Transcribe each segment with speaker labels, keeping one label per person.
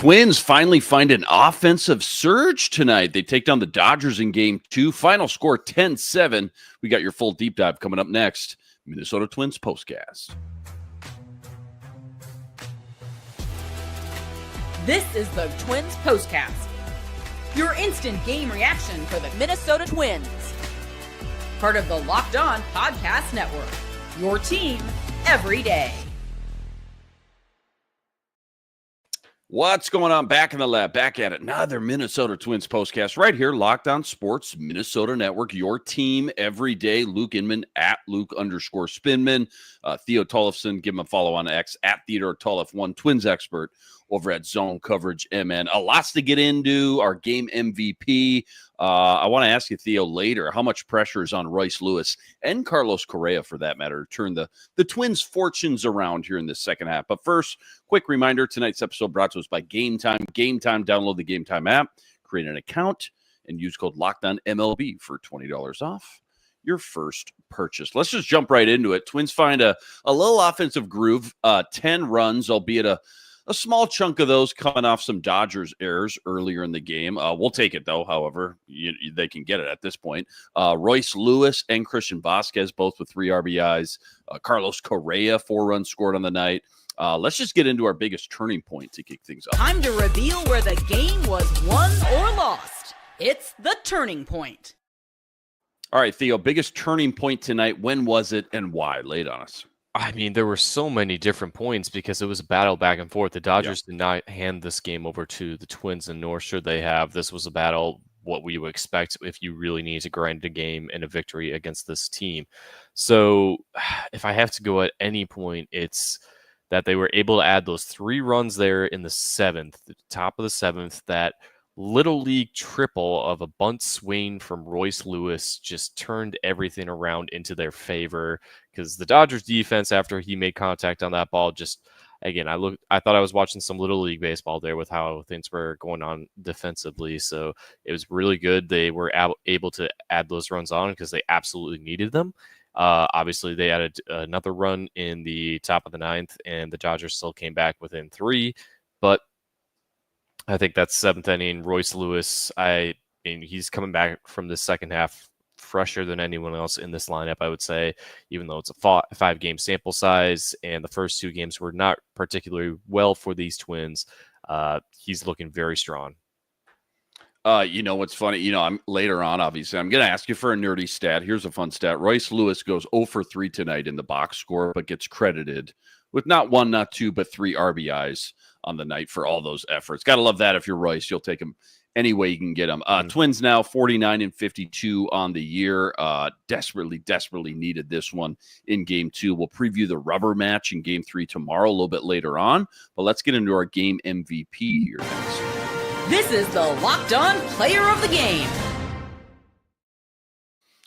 Speaker 1: Twins finally find an offensive surge tonight. They take down the Dodgers in Game 2. Final score 10-7. We got your full deep dive coming up next. Minnesota Twins Postcast.
Speaker 2: This is the Twins Postcast, your instant game reaction for the Minnesota Twins. Part of the Locked On Podcast Network, your team every day.
Speaker 1: What's going on? Back in the lab, back at it. Another Minnesota Twins Postcast right here, Locked On Sports, Minnesota Network, your team every day. Luke Inman at Luke_Spinman. Theo Tollefson, give him a follow on X at Theodore Tollef1, Twins expert over at Zone Coverage MN. A lot to get into. Our game MVP. I want to ask you, Theo, later, how much pressure is on Royce Lewis and Carlos Correa, for that matter, to turn the Twins' fortunes around here in the second half. But first, quick reminder, tonight's episode brought to us by Game Time. Game Time, download the Game Time app, create an account, and use code LOCKEDONMLB for $20 off your first purchase. Let's just jump right into it. Twins find a little offensive groove, 10 runs, albeit a small chunk of those coming off some Dodgers errors earlier in the game. We'll take it, though, however. They can get it at this point. Royce Lewis and Christian Vasquez, both with 3 RBIs. Carlos Correa, 4 runs scored on the night. Let's just get into our biggest turning point to kick things off.
Speaker 2: Time to reveal where the game was won or lost. It's the turning point.
Speaker 1: All right, Theo, biggest turning point tonight. When was it and why? Lay it on us.
Speaker 3: I mean, there were so many different points because it was a battle back and forth. The Dodgers did not hand this game over to the Twins, and nor should they have. This was a battle, what we would expect if you really need to grind a game and a victory against this team. So if I have to go at any point, it's that they were able to add those 3 runs there in the 7th, the top of the 7th, that little league triple of a bunt swing from Royce Lewis just turned everything around into their favor, because the Dodgers defense, after he made contact on that ball, just, again, I thought I was watching some little league baseball there with how things were going on defensively. So it was really good. They were able to add those runs on because they absolutely needed them. Obviously, they added another run in the top of the 9th, and the Dodgers still came back within 3. But I think that 7th inning, Royce Lewis, I mean, he's coming back from the second half fresher than anyone else in this lineup, I would say, even though it's a 5-game sample size, and the first 2 games were not particularly well for these Twins. He's looking very strong.
Speaker 1: You know what's funny? I'm later on, obviously, I'm going to ask you for a nerdy stat. Here's a fun stat. Royce Lewis goes 0 for 3 tonight in the box score, but gets credited with not 1, not 2, but 3 RBIs on the night for all those efforts. Got to love that. If you're Royce, you'll take him any way you can get him. Twins now 49-52 on the year. Desperately needed this one in Game 2. We'll preview the rubber match in Game 3 tomorrow, a little bit later on. But let's get into our game MVP here next.
Speaker 2: This is the Locked On Player of the Game.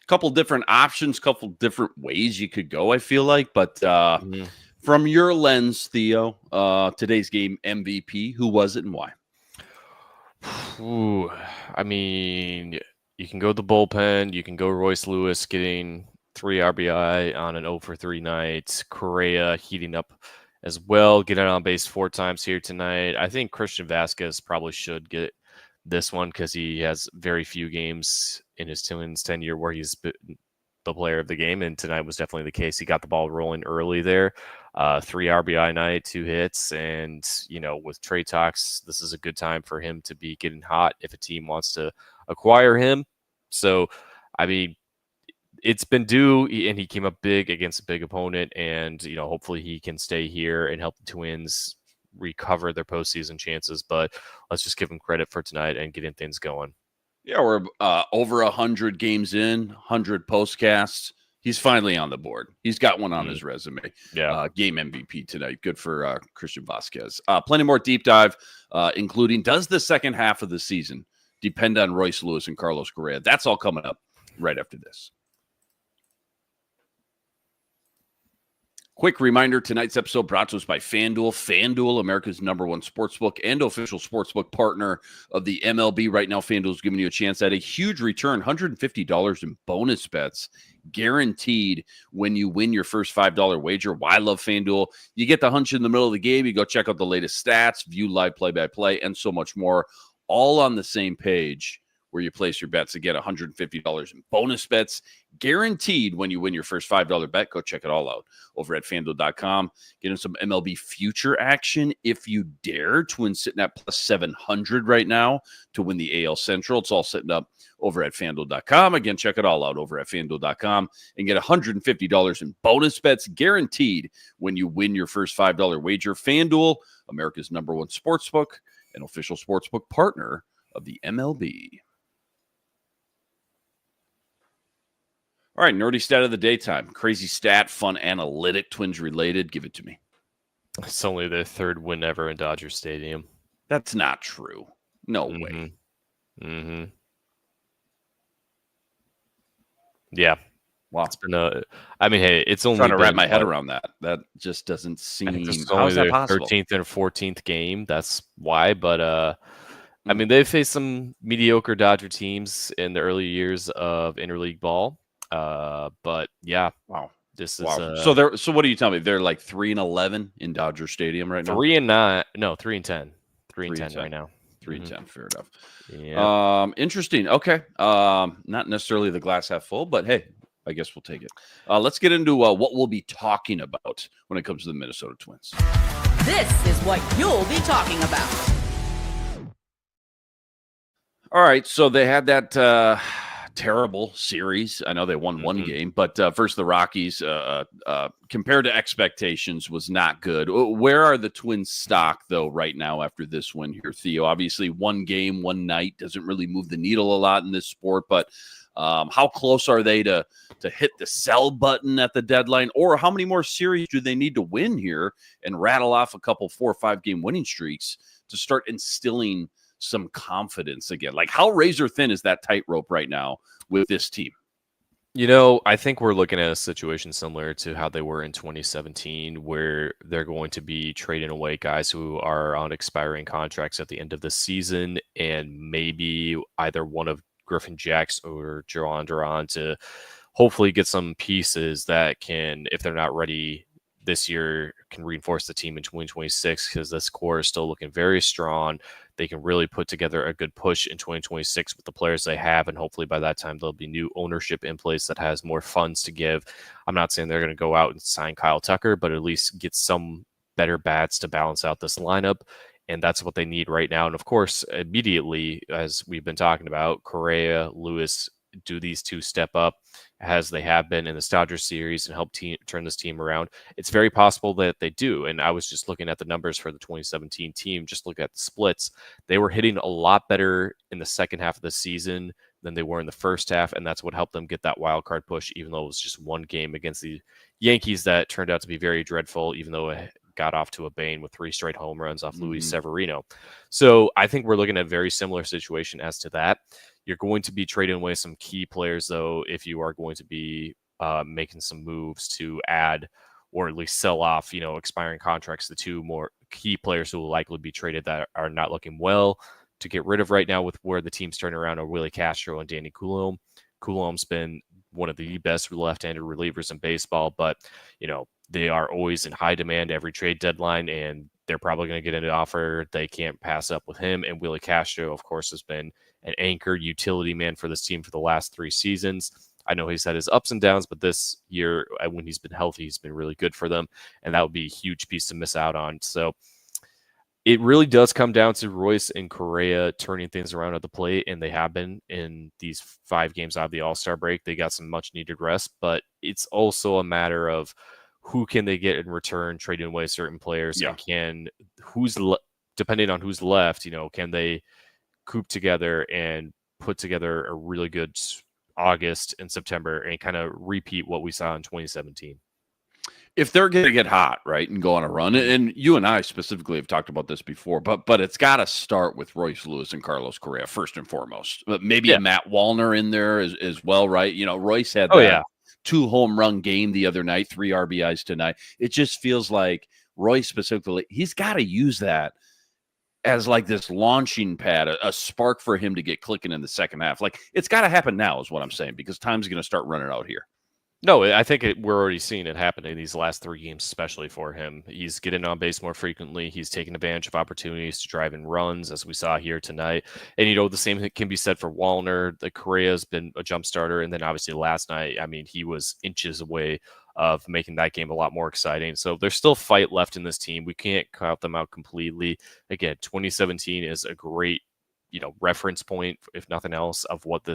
Speaker 1: Couple different options, couple different ways you could go, I feel like. But from your lens, Theo, today's game MVP, who was it and why?
Speaker 3: Ooh, I mean, you can go the bullpen. You can go Royce Lewis getting 3 RBI on an 0 for 3 night. Correa heating up as well, getting on base 4 times here tonight. I think Christian Vasquez probably should get this one because he has very few games in his Twins tenure where he's been the player of the game, and tonight was definitely the case. He got the ball rolling early there. 3 RBI night, 2 hits, and with trade talks, this is a good time for him to be getting hot if a team wants to acquire him. So, I mean, it's been due, and he came up big against a big opponent, and hopefully he can stay here and help the Twins recover their postseason chances. But let's just give him credit for tonight and getting things going.
Speaker 1: Yeah, we're over 100 games in, 100 postcasts. He's finally on the board. He's got one on his resume.
Speaker 3: Yeah.
Speaker 1: Game MVP tonight. Good for Christian Vasquez. Plenty more deep dive, including does the second half of the season depend on Royce Lewis and Carlos Correa? That's all coming up right after this. Quick reminder, tonight's episode brought to us by FanDuel. FanDuel, America's #1 sportsbook and official sportsbook partner of the MLB. Right now, FanDuel is giving you a chance at a huge return, $150 in bonus bets, guaranteed when you win your first $5 wager. Why love FanDuel? You get the hunch in the middle of the game. You go check out the latest stats, view live play-by-play, and so much more, all on the same page where you place your bets to get $150 in bonus bets guaranteed when you win your first $5 bet. Go check it all out over at FanDuel.com. Getting some MLB future action if you dare. Twins sitting at plus 700 right now to win the AL Central. It's all sitting up over at FanDuel.com. Again, check it all out over at FanDuel.com and get $150 in bonus bets guaranteed when you win your first $5 wager. FanDuel, America's #1 sportsbook and official sportsbook partner of the MLB. All right, nerdy stat of the daytime. Crazy stat, fun analytic, Twins related. Give it to me.
Speaker 3: It's only their third win ever in Dodger Stadium.
Speaker 1: That's not true. No way.
Speaker 3: Mm-hmm. Yeah.
Speaker 1: Wow.
Speaker 3: It's been hey, it's only
Speaker 1: trying to wrap my head around that. That just doesn't seem.
Speaker 3: How is that possible? 13th and 14th game. That's why. But they've faced some mediocre Dodger teams in the early years of interleague ball. But yeah,
Speaker 1: wow,
Speaker 3: this is
Speaker 1: so what do you tell me? They're like 3-11 in Dodger Stadium right now.
Speaker 3: 3-9, no, 3-10, 3-10 right now.
Speaker 1: 3-10, fair enough.
Speaker 3: Yeah.
Speaker 1: Interesting. Okay. Not necessarily the glass half full, but hey, I guess we'll take it. Let's get into what we'll be talking about when it comes to the Minnesota Twins.
Speaker 2: This is what you'll be talking about.
Speaker 1: All right, so they had that terrible series. I know they won one game, but versus the Rockies, compared to expectations, was not good. Where are the Twins' stock, though, right now after this win here, Theo? Obviously, one game, one night doesn't really move the needle a lot in this sport, but how close are they to hit the sell button at the deadline? Or how many more series do they need to win here and rattle off a couple 4 or 5 game winning streaks to start instilling some confidence again? Like, how razor thin is that tightrope right now with this team?
Speaker 3: I think we're looking at a situation similar to how they were in 2017, where they're going to be trading away guys who are on expiring contracts at the end of the season, and maybe either one of Griffin Jacks or Joan Duran to hopefully get some pieces that can, if they're not ready this year, can reinforce the team in 2026, because this core is still looking very strong. They can really put together a good push in 2026 with the players they have, and hopefully by that time there'll be new ownership in place that has more funds to give. I'm not saying they're going to go out and sign Kyle Tucker, but at least get some better bats to balance out this lineup, and that's what they need right now. And of course, immediately, as we've been talking about, Correa, Lewis, do these two step up as they have been in the Dodgers series and help turn this team around? It's very possible that they do. And I was just looking at the numbers for the 2017 team, just look at the splits. They were hitting a lot better in the second half of the season than they were in the first half, and that's what helped them get that wild card push, even though it was just one game against the Yankees that turned out to be very dreadful, even though it got off to a bang with 3 straight home runs off Luis Severino. So I think we're looking at a very similar situation as to that. You're going to be trading away some key players, though, if you are going to be making some moves to add or at least sell off, expiring contracts. The 2 more key players who will likely be traded that are not looking well to get rid of right now with where the team's turning around are Willie Castro and Danny Coulombe. Coulomb's been one of the best left-handed relievers in baseball, but, they are always in high demand every trade deadline, and they're probably going to get an offer they can't pass up with him. And Willie Castro, of course, has been an anchor utility man for this team for the last 3 seasons. I know he's had his ups and downs, but this year, when he's been healthy, he's been really good for them, and that would be a huge piece to miss out on. So it really does come down to Royce and Correa turning things around at the plate, and they have been in these 5 games out of the All-Star break. They got some much-needed rest, but it's also a matter of who can they get in return, trading away certain players, and depending on who's left, can they coop together and put together a really good August and September and kind of repeat what we saw in 2017.
Speaker 1: If they're going to get hot, right, and go on a run, and you and I specifically have talked about this before, but it's got to start with Royce Lewis and Carlos Correa first and foremost. But maybe a Matt Wallner in there as well, right? Royce had 2-home run game the other night, 3 RBIs tonight. It just feels like Roy specifically, he's got to use that as like this launching pad, a spark for him to get clicking in the second half. Like, it's got to happen now is what I'm saying, because time's going to start running out here.
Speaker 3: No, I think we're already seeing it happen in these last 3 games, especially for him. He's getting on base more frequently. He's taking advantage of opportunities to drive in runs, as we saw here tonight. And, the same can be said for Wallner. The Correa's been a jump starter. And then obviously last night, I mean, he was inches away of making that game a lot more exciting. So there's still fight left in this team. We can't count them out completely. Again, 2017 is a great, reference point, if nothing else, of what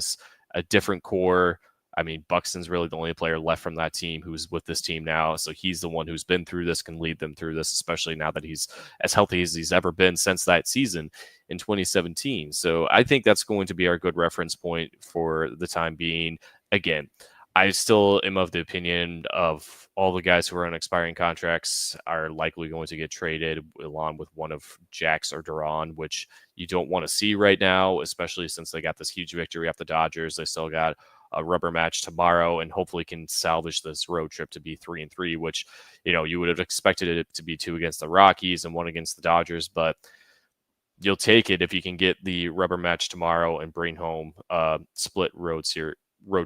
Speaker 3: a different core. I mean, Buxton's really the only player left from that team who's with this team now. So he's the one who's been through this, can lead them through this, especially now that he's as healthy as he's ever been since that season in 2017. So I think that's going to be our good reference point for the time being. Again, I still am of the opinion of all the guys who are on expiring contracts are likely going to get traded, along with one of Jax or Duran, which you don't want to see right now, especially since they got this huge victory off the Dodgers. They still got a rubber match tomorrow and hopefully can salvage this road trip to be 3-3, which, you would have expected it to be 2 against the Rockies and 1 against the Dodgers, but you'll take it if you can get the rubber match tomorrow and bring home split road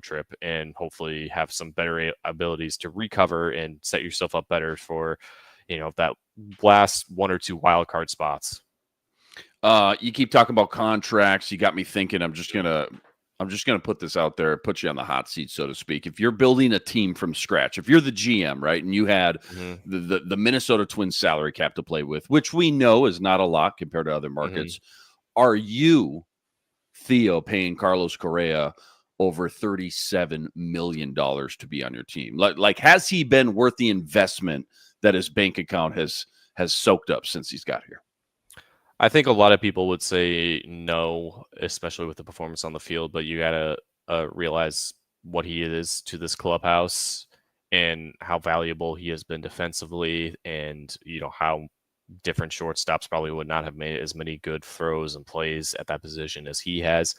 Speaker 3: trip and hopefully have some better abilities to recover and set yourself up better for, that last 1 or 2 wild card spots.
Speaker 1: You keep talking about contracts. You got me thinking. I'm just gonna put this out there, put you on the hot seat, so to speak. If you're building a team from scratch, if you're the GM, right, and you had the Minnesota Twins salary cap to play with, which we know is not a lot compared to other markets, are you, Theo, paying Carlos Correa over $37 million to be on your team? Like, has he been worth the investment that his bank account has soaked up since he's got here?
Speaker 3: I think a lot of people would say no, especially with the performance on the field, but you got to realize what he is to this clubhouse and how valuable he has been defensively, and how different shortstops probably would not have made as many good throws and plays at that position as he has.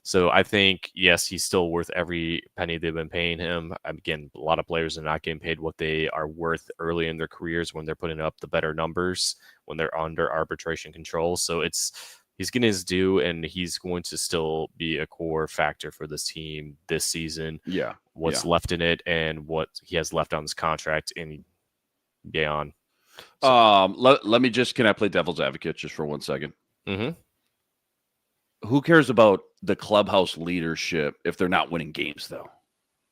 Speaker 3: So I think, yes, he's still worth every penny they've been paying him. Again, a lot of players are not getting paid what they are worth early in their careers when they're putting up the better numbers, when they're under arbitration control. So he's getting his due, and he's going to still be a core factor for this team this season.
Speaker 1: Yeah.
Speaker 3: What's left in it and what he has left on his contract and beyond.
Speaker 1: So, let me can I play devil's advocate just for 1 second?
Speaker 3: Mm-hmm.
Speaker 1: Who cares about the clubhouse leadership if they're not winning games, though?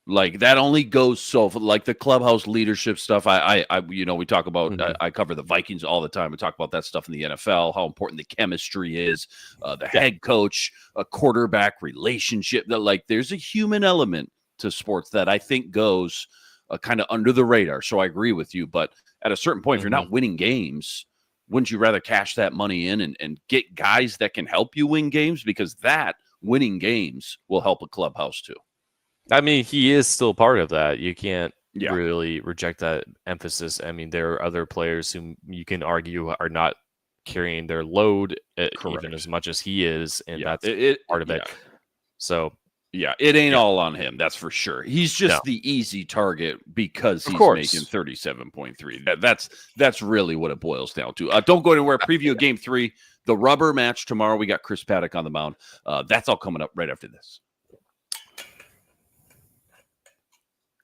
Speaker 1: Like, that only goes so, like, the clubhouse leadership stuff. We talk about, I cover the Vikings all the time. We talk about that stuff in the NFL, how important the chemistry is, the head coach, a quarterback relationship. That, like, there's a human element to sports that I think goes kind of under the radar. So I agree with you. But at a certain point, if you're not winning games, wouldn't you rather cash that money in and get guys that can help you win games? Because that winning games will help a clubhouse too.
Speaker 3: I mean, he is still part of that. You can't really reject that emphasis. I mean, there are other players who you can argue are not carrying their load even as much as he is, and that's part of it. So,
Speaker 1: it ain't all on him. That's for sure. He's just the easy target because he's making 37.3. That's really what it boils down to. Don't go anywhere. Preview Game 3, the rubber match tomorrow. We got Chris Paddock on the mound. That's all coming up right after this.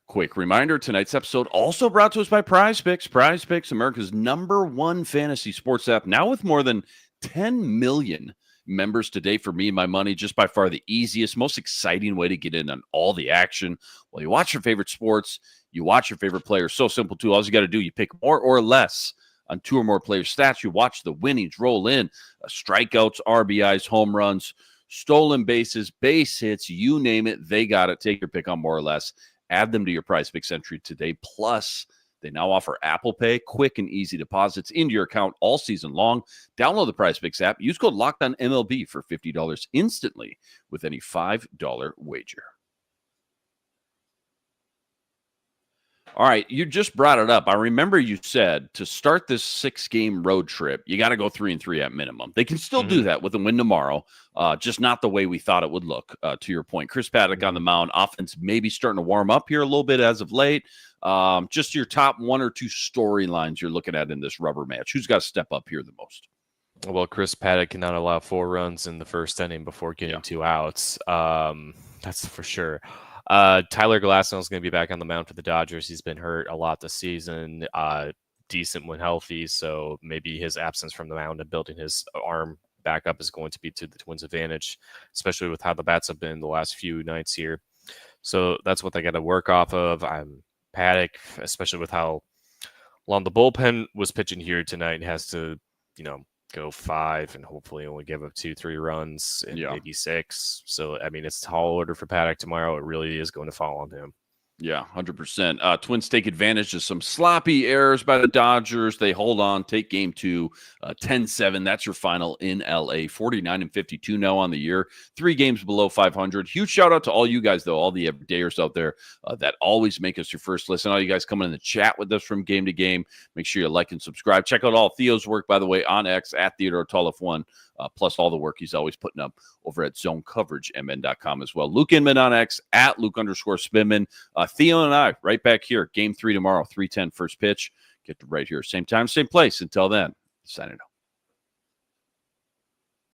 Speaker 1: Quick reminder, tonight's episode also brought to us by Prize Picks. Prize Picks, America's #1 fantasy sports app, now with more than 10 million members today. For me and my money, just by far the easiest, most exciting way to get in on all the action. Well, you watch your favorite sports, you watch your favorite players. So simple too. All you got to do, you pick more or less on 2 or more players' stats. You watch the winnings roll in, strikeouts, RBIs, home runs, stolen bases, base hits, you name it, they got it. Take your pick on more or less. Add them to your Prize Picks entry today. Plus, they now offer Apple Pay, quick and easy deposits into your account all season long. Download the Prize Picks app. Use code LOCKEDONMLB for $50 instantly with any $5 wager. All right, you just brought it up. I remember you said to start this 6-game road trip, you got to go 3-3 at minimum. They can still do that with a win tomorrow, just not the way we thought it would look, to your point. Chris Paddock on the mound, offense maybe starting to warm up here a little bit as of late. Just your top 1 or 2 storylines you're looking at in this rubber match. Who's got to step up here the most?
Speaker 3: Well, Chris Paddock cannot allow 4 runs in the first inning before getting 2 outs. That's for sure. Tyler Glasnow is going to be back on the mound for the Dodgers. He's been hurt a lot this season, decent when healthy, so maybe his absence from the mound and building his arm back up is going to be to the Twins' advantage, especially with how the bats have been the last few nights here. So that's what they got to work off of. Paddock, especially with how long the bullpen was pitching here tonight, has to, go 5 and hopefully only give up 2-3 runs and maybe 6. So, it's a tall order for Paddock tomorrow. It really is going to fall on him.
Speaker 1: Yeah, 100%. Twins take advantage of some sloppy errors by the Dodgers. They hold on, take game 2, 10-7. That's your final in LA. 49-52 now on the year. 3 games below 500. Huge shout out to all you guys, though, all the everydayers out there that always make us your first listen. All you guys coming in the chat with us from game to game. Make sure you like and subscribe. Check out all Theo's work, by the way, on X at Theodore Tolliff1. Plus all the work he's always putting up over at ZoneCoverageMN.com as well. Luke Inman on X at Luke_Spinman. Theo and I right back here. Game 3 tomorrow, 3:10 first pitch. Get to right here. Same time, same place. Until then, signing out.